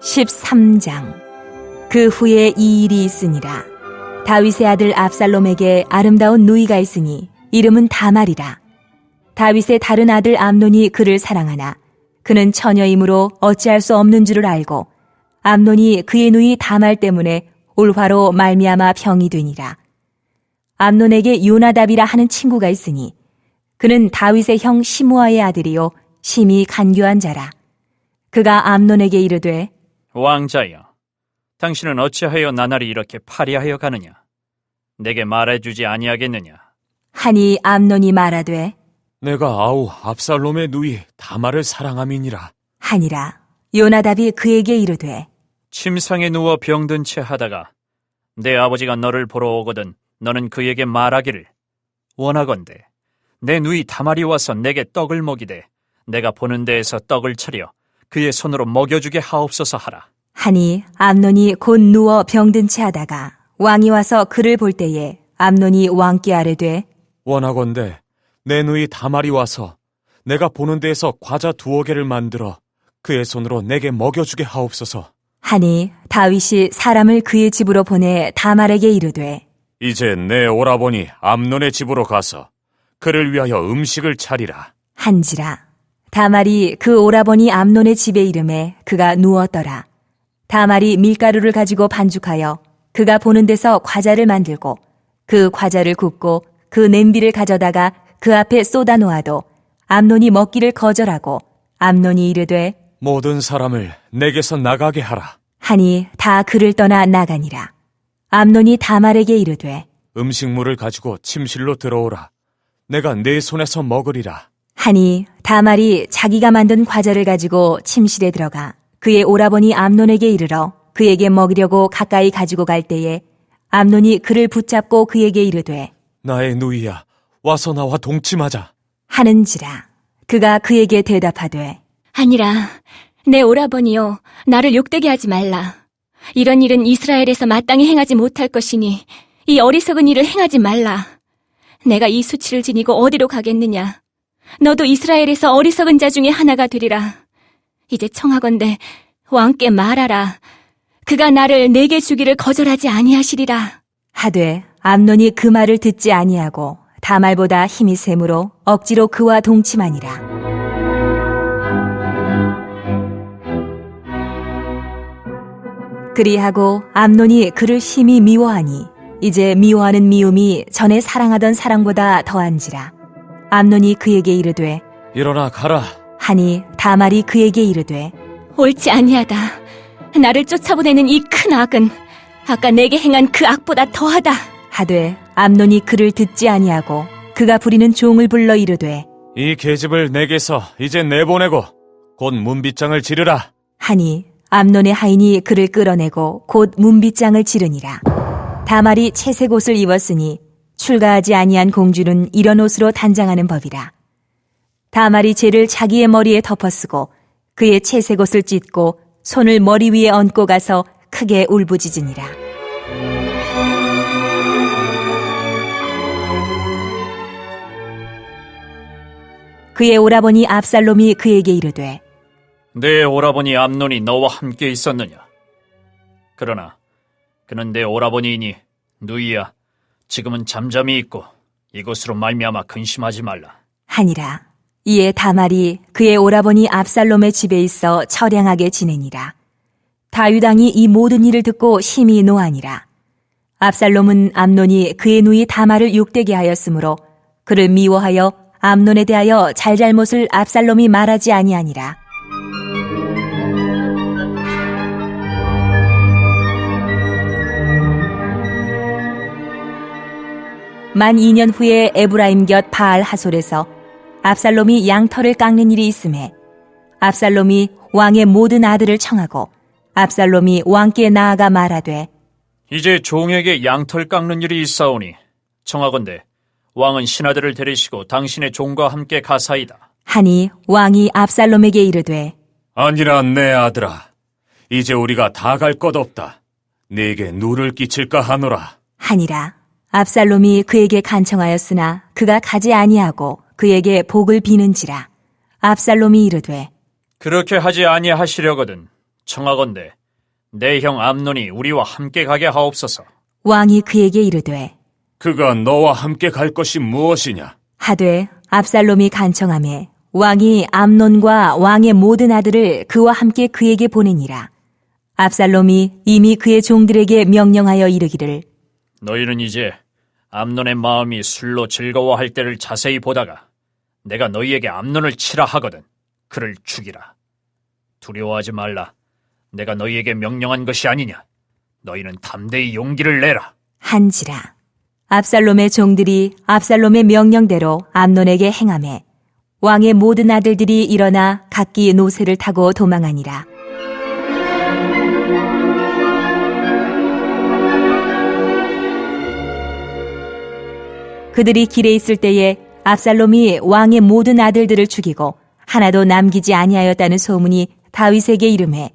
13장. 그 후에 이 일이 있으니라. 다윗의 아들 압살롬에게 아름다운 누이가 있으니 이름은 다말이라. 다윗의 다른 아들 암논이 그를 사랑하나 그는 처녀이므로 어찌할 수 없는 줄을 알고 암논이 그의 누이 다말 때문에 올화로 말미암아 병이 되니라. 암논에게 요나답이라 하는 친구가 있으니 그는 다윗의 형 시므아의 아들이요 심히 간교한 자라. 그가 암논에게 이르되 왕자여, 당신은 어찌하여 나날이 이렇게 파리하여 가느냐? 내게 말해주지 아니하겠느냐? 하니 암논이 말하되 내가 아우 압살롬의 누이 다말을 사랑함이니라. 하니라. 요나답이 그에게 이르되 침상에 누워 병든 채 하다가 내 아버지가 너를 보러 오거든 너는 그에게 말하기를 원하건대 내 누이 다말이 와서 내게 떡을 먹이되 내가 보는 데에서 떡을 차려 그의 손으로 먹여주게 하옵소서 하라. 하니 암논이 곧 누워 병든 채 하다가 왕이 와서 그를 볼 때에 암논이 왕께 아뢰되 원하건대 내 누이 다말이 와서 내가 보는 데에서 과자 2개를 만들어 그의 손으로 내게 먹여주게 하옵소서. 하니 다윗이 사람을 그의 집으로 보내 다말에게 이르되 이제 내 오라버니 암논의 집으로 가서 그를 위하여 음식을 차리라. 한지라. 다말이 그 오라버니 암논의 집에 이름에 그가 누웠더라. 다말이 밀가루를 가지고 반죽하여 그가 보는 데서 과자를 만들고 그 과자를 굽고 그 냄비를 가져다가 그 앞에 쏟아 놓아도 암논이 먹기를 거절하고 암논이 이르되 모든 사람을 내게서 나가게 하라. 하니 다 그를 떠나 나가니라. 암논이 다말에게 이르되 음식물을 가지고 침실로 들어오라. 내가 내 손에서 먹으리라. 하니 다말이 자기가 만든 과자를 가지고 침실에 들어가 그의 오라버니 암논에게 이르러 그에게 먹이려고 가까이 가지고 갈 때에 암논이 그를 붙잡고 그에게 이르되 나의 누이야, 와서 나와 동침하자. 하는지라. 그가 그에게 대답하되 아니라 내 오라버니여, 나를 욕되게 하지 말라. 이런 일은 이스라엘에서 마땅히 행하지 못할 것이니 이 어리석은 일을 행하지 말라. 내가 이 수치를 지니고 어디로 가겠느냐? 너도 이스라엘에서 어리석은 자 중에 하나가 되리라. 이제 청하건대 왕께 말하라. 그가 나를 내게 주기를 거절하지 아니하시리라. 하되 암논이 그 말을 듣지 아니하고 다말보다 힘이 세므로 억지로 그와 동침하니라. 그리하고 암논이 그를 심히 미워하니 이제 미워하는 미움이 전에 사랑하던 사랑보다 더한지라. 암논이 그에게 이르되 일어나 가라. 하니 다말이 그에게 이르되 옳지 아니하다. 나를 쫓아보내는 이 큰 악은 아까 내게 행한 그 악보다 더하다. 하되 암논이 그를 듣지 아니하고 그가 부리는 종을 불러 이르되 이 계집을 내게서 이제 내보내고 곧 문빗장을 지르라. 하니 암논의 하인이 그를 끌어내고 곧 문빗장을 지르니라. 다말이 채색 옷을 입었으니 출가하지 아니한 공주는 이런 옷으로 단장하는 법이라. 다말이 죄를 자기의 머리에 덮어쓰고 그의 채색 옷을 찢고 손을 머리 위에 얹고 가서 크게 울부짖으니라. 그의 오라버니 압살롬이 그에게 이르되 내 오라버니 암논이 너와 함께 있었느냐? 그러나 그는 내 오라버니이니 누이야, 지금은 잠잠히 있고 이것으로 말미암아 근심하지 말라. 하니라. 이에 다말이 그의 오라버니 압살롬의 집에 있어 처량하게 지내니라. 다윗 왕이 이 모든 일을 듣고 심히 노하니라. 압살롬은 암논이 그의 누이 다말을 욕되게 하였으므로 그를 미워하여 암논에 대하여 잘잘못을 압살롬이 말하지 아니하니라. 만 2년 후에 에브라임 곁 바알 하솔에서 압살롬이 양털을 깎는 일이 있음에 압살롬이 왕의 모든 아들을 청하고 압살롬이 왕께 나아가 말하되 이제 종에게 양털 깎는 일이 있사오니 청하건대 왕은 신하들을 데리시고 당신의 종과 함께 가사이다. 하니 왕이 압살롬에게 이르되 아니라 내 아들아, 이제 우리가 다 갈 것 없다. 네게 누를 끼칠까 하노라. 하니라. 압살롬이 그에게 간청하였으나 그가 가지 아니하고 그에게 복을 비는지라. 압살롬이 이르되 그렇게 하지 아니하시려거든 청하건대 내 형 암논이 우리와 함께 가게 하옵소서. 왕이 그에게 이르되 그가 너와 함께 갈 것이 무엇이냐? 하되 압살롬이 간청하매 왕이 암논과 왕의 모든 아들을 그와 함께 그에게 보내니라. 압살롬이 이미 그의 종들에게 명령하여 이르기를 너희는 이제 암논의 마음이 술로 즐거워할 때를 자세히 보다가 내가 너희에게 암논을 치라 하거든 그를 죽이라. 두려워하지 말라. 내가 너희에게 명령한 것이 아니냐. 너희는 담대히 용기를 내라. 한지라. 압살롬의 종들이 압살롬의 명령대로 암논에게 행하매 왕의 모든 아들들이 일어나 각기 노새를 타고 도망하니라. 그들이 길에 있을 때에 압살롬이 왕의 모든 아들들을 죽이고 하나도 남기지 아니하였다는 소문이 다윗에게 이르매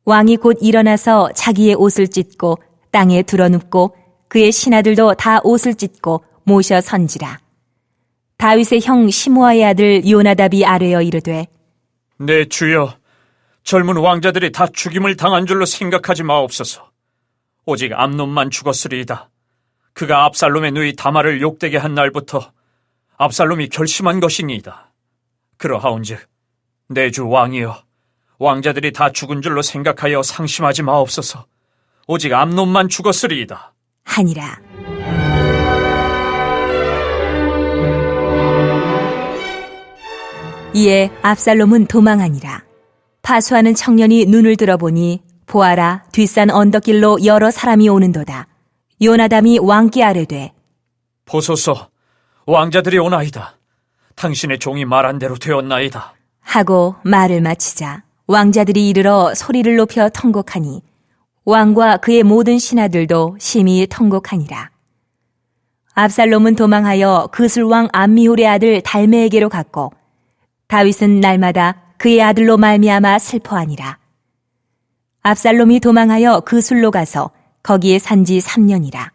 왕이 곧 일어나서 자기의 옷을 찢고 땅에 드러눕고 그의 신하들도 다 옷을 찢고 모셔 선지라. 다윗의 형 시므아의 아들 요나답이 아뢰어 이르되 내 주여, 젊은 왕자들이 다 죽임을 당한 줄로 생각하지 마옵소서. 오직 암논만 죽었으리이다. 그가 압살롬의 누이 다말을 욕되게 한 날부터 압살롬이 결심한 것이니이다. 그러하온즉 내 주 왕이여, 왕자들이 다 죽은 줄로 생각하여 상심하지 마옵소서. 오직 암논만 죽었으리이다. 하니라. 이에 압살롬은 도망하니라. 파수하는 청년이 눈을 들어보니 보아라, 뒷산 언덕길로 여러 사람이 오는도다. 요나담이 왕께 아뢰되 보소서, 왕자들이 오나이다. 당신의 종이 말한 대로 되었나이다. 하고 말을 마치자 왕자들이 이르러 소리를 높여 통곡하니 왕과 그의 모든 신하들도 심히 통곡하니라. 압살롬은 도망하여 그술왕 암미홀의 아들 달메에게로 갔고 다윗은 날마다 그의 아들로 말미암아 슬퍼하니라. 압살롬이 도망하여 그술로 가서 거기에 산지 3년이라.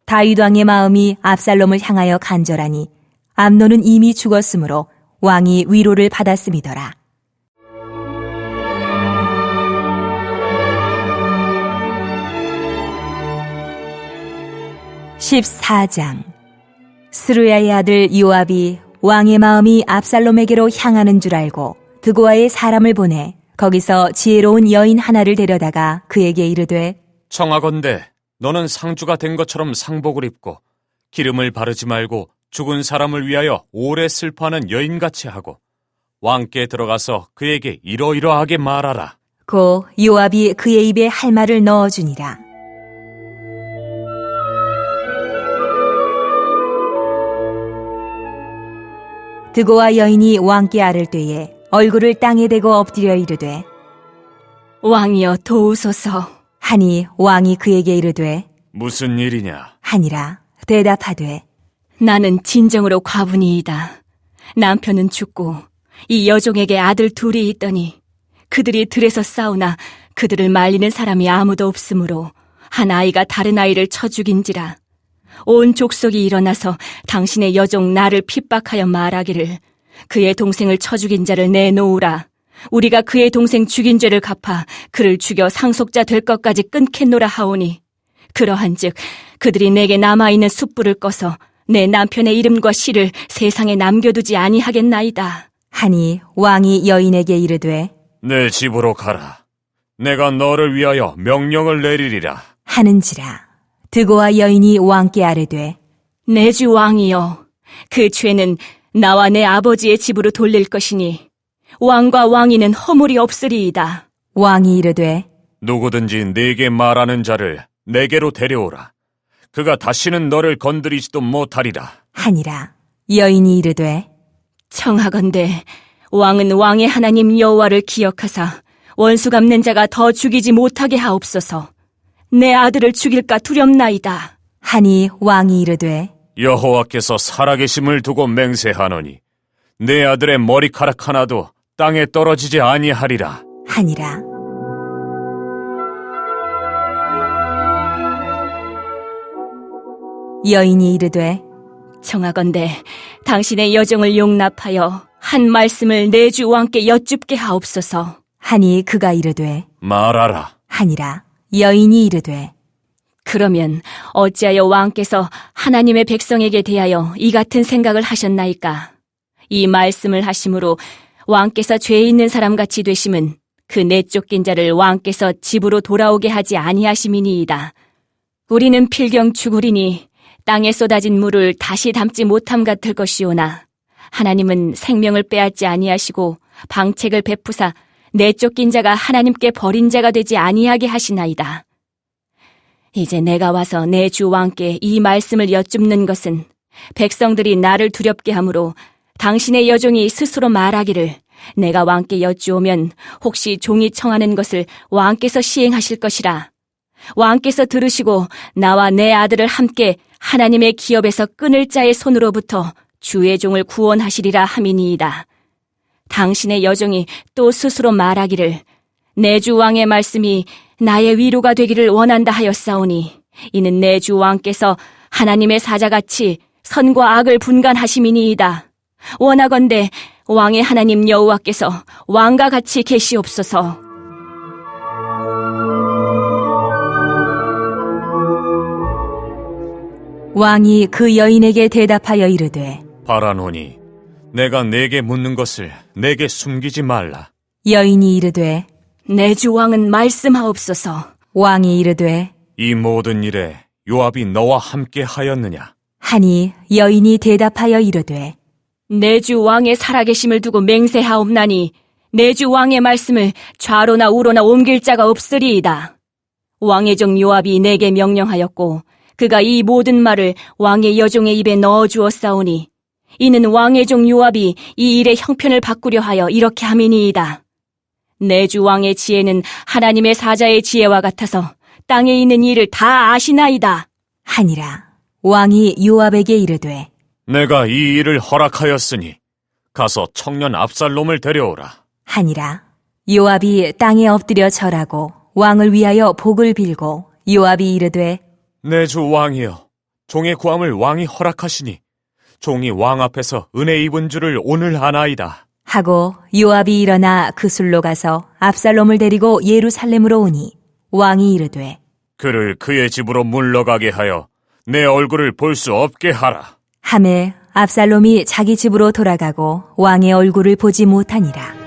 다윗 왕의 마음이 압살롬을 향하여 간절하니 암논은 이미 죽었으므로 왕이 위로를 받았음이더라. 14장. 스루야의 아들 요압이 왕의 마음이 압살롬에게로 향하는 줄 알고 드고아의 사람을 보내 거기서 지혜로운 여인 하나를 데려다가 그에게 이르되 청하건대 너는 상주가 된 것처럼 상복을 입고 기름을 바르지 말고 죽은 사람을 위하여 오래 슬퍼하는 여인같이 하고 왕께 들어가서 그에게 이러이러하게 말하라. 고 요압이 그의 입에 할 말을 넣어주니라. 드고와 여인이 왕께 아를 때에 얼굴을 땅에 대고 엎드려 이르되 왕이여 도우소서. 하니 왕이 그에게 이르되 무슨 일이냐? 하니라. 대답하되 나는 진정으로 과분이이다. 남편은 죽고 이 여종에게 아들 둘이 있더니 그들이 들에서 싸우나 그들을 말리는 사람이 아무도 없으므로 한 아이가 다른 아이를 쳐 죽인지라. 온 족속이 일어나서 당신의 여종 나를 핍박하여 말하기를 그의 동생을 쳐 죽인 자를 내놓으라. 우리가 그의 동생 죽인 죄를 갚아 그를 죽여 상속자 될 것까지 끊겠노라 하오니 그러한즉 그들이 내게 남아있는 숯불을 꺼서 내 남편의 이름과 시를 세상에 남겨두지 아니하겠나이다. 하니 왕이 여인에게 이르되 내 집으로 가라. 내가 너를 위하여 명령을 내리리라. 하는지라. 드고와 여인이 왕께 아뢰되 내 주 왕이여, 그 죄는 나와 내 아버지의 집으로 돌릴 것이니 왕과 왕위는 허물이 없으리이다. 왕이 이르되 누구든지 내게 말하는 자를 내게로 데려오라. 그가 다시는 너를 건드리지도 못하리라. 하니라. 여인이 이르되 청하건대 왕은 왕의 하나님 여호와를 기억하사 원수 갚는 자가 더 죽이지 못하게 하옵소서. 내 아들을 죽일까 두렵나이다. 하니 왕이 이르되 여호와께서 살아계심을 두고 맹세하노니 내 아들의 머리카락 하나도 땅에 떨어지지 아니하리라. 하니라. 여인이 이르되 청하건대 당신의 여정을 용납하여 한 말씀을 내 주 왕께 여쭙게 하옵소서. 하니 그가 이르되 말하라. 하니라. 여인이 이르되 그러면 어찌하여 왕께서 하나님의 백성에게 대하여 이 같은 생각을 하셨나이까? 이 말씀을 하심으로 왕께서 죄 있는 사람같이 되심은 그 내쫓긴 자를 왕께서 집으로 돌아오게 하지 아니하심이니이다. 우리는 필경 죽으리니 땅에 쏟아진 물을 다시 담지 못함 같을 것이오나 하나님은 생명을 빼앗지 아니하시고 방책을 베푸사 내쫓긴 자가 하나님께 버린 자가 되지 아니하게 하시나이다. 이제 내가 와서 내 주 왕께 이 말씀을 여쭙는 것은 백성들이 나를 두렵게 하므로 당신의 여종이 스스로 말하기를 내가 왕께 여쭈오면 혹시 종이 청하는 것을 왕께서 시행하실 것이라. 왕께서 들으시고 나와 내 아들을 함께 하나님의 기업에서 끊을 자의 손으로부터 주의 종을 구원하시리라 함이니이다. 당신의 여종이 또 스스로 말하기를 내 주 왕의 말씀이 나의 위로가 되기를 원한다 하였사오니 이는 내 주 왕께서 하나님의 사자같이 선과 악을 분간하심이니이다. 원하건대 왕의 하나님 여호와께서 왕과 같이 계시옵소서. 왕이 그 여인에게 대답하여 이르되 바라노니 내가 내게 묻는 것을 내게 숨기지 말라. 여인이 이르되 내 주 왕은 말씀하옵소서. 왕이 이르되 이 모든 일에 요압이 너와 함께 하였느냐? 하니 여인이 대답하여 이르되 내 주 왕의 살아계심을 두고 맹세하옵나니 내 주 왕의 말씀을 좌로나 우로나 옮길 자가 없으리이다. 왕의 종 요압이 내게 명령하였고 그가 이 모든 말을 왕의 여종의 입에 넣어주었사오니 이는 왕의 종 요압이 이 일의 형편을 바꾸려 하여 이렇게 함이니이다. 내 주 왕의 지혜는 하나님의 사자의 지혜와 같아서 땅에 있는 일을 다 아시나이다. 하니라. 왕이 요압에게 이르되 내가 이 일을 허락하였으니 가서 청년 압살롬을 데려오라. 하니라. 요압이 땅에 엎드려 절하고 왕을 위하여 복을 빌고 요압이 이르되 내 주 왕이여, 종의 구함을 왕이 허락하시니 종이 왕 앞에서 은혜 입은 줄을 오늘 아나이다. 하고 요압이 일어나 그 술로 가서 압살롬을 데리고 예루살렘으로 오니 왕이 이르되 그를 그의 집으로 물러가게 하여 내 얼굴을 볼 수 없게 하라. 하매 압살롬이 자기 집으로 돌아가고 왕의 얼굴을 보지 못하니라.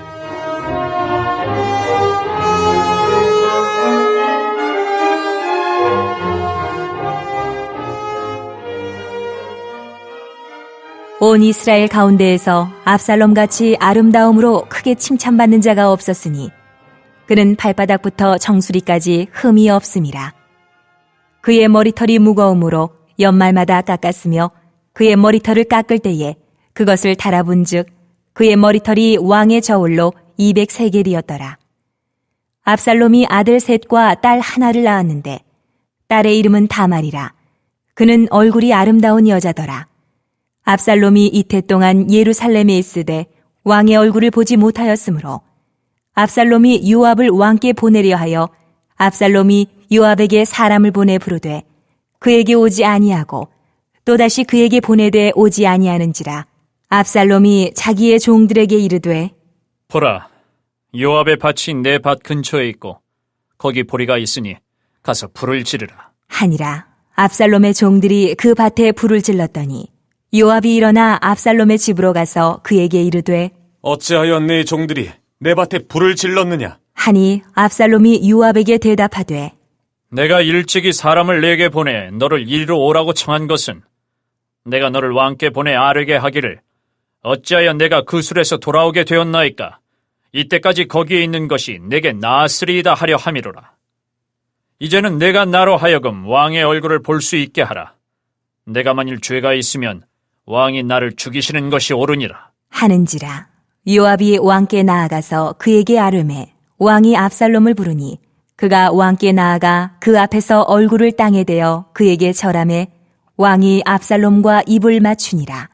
온 이스라엘 가운데에서 압살롬같이 아름다움으로 크게 칭찬받는 자가 없었으니 그는 발바닥부터 정수리까지 흠이 없음이라. 그의 머리털이 무거움으로 연말마다 깎았으며 그의 머리털을 깎을 때에 그것을 달아본즉 그의 머리털이 왕의 저울로 200세겔이었더라. 압살롬이 아들 셋과 딸 하나를 낳았는데 딸의 이름은 다말이라. 그는 얼굴이 아름다운 여자더라. 압살롬이 이태 동안 예루살렘에 있으되 왕의 얼굴을 보지 못하였으므로 압살롬이 요압을 왕께 보내려 하여 압살롬이 요압에게 사람을 보내 부르되 그에게 오지 아니하고 또다시 그에게 보내되 오지 아니하는지라. 압살롬이 자기의 종들에게 이르되 보라, 요압의 밭이 내 밭 근처에 있고 거기 보리가 있으니 가서 불을 지르라. 하니라. 압살롬의 종들이 그 밭에 불을 질렀더니 요압이 일어나 압살롬의 집으로 가서 그에게 이르되 어찌하여 네 종들이 내 밭에 불을 질렀느냐? 하니 압살롬이 요압에게 대답하되 내가 일찍이 사람을 내게 보내 너를 이리로 오라고 청한 것은 내가 너를 왕께 보내 아뢰게 하기를 어찌하여 내가 그 술에서 돌아오게 되었나이까? 이때까지 거기에 있는 것이 내게 나았으리이다 하려 함이로라. 이제는 내가 나로 하여금 왕의 얼굴을 볼 수 있게 하라. 내가 만일 죄가 있으면 왕이 나를 죽이시는 것이 옳으니라. 하는지라. 요압이 왕께 나아가서 그에게 아뢰매 왕이 압살롬을 부르니 그가 왕께 나아가 그 앞에서 얼굴을 땅에 대어 그에게 절하매 왕이 압살롬과 입을 맞추니라.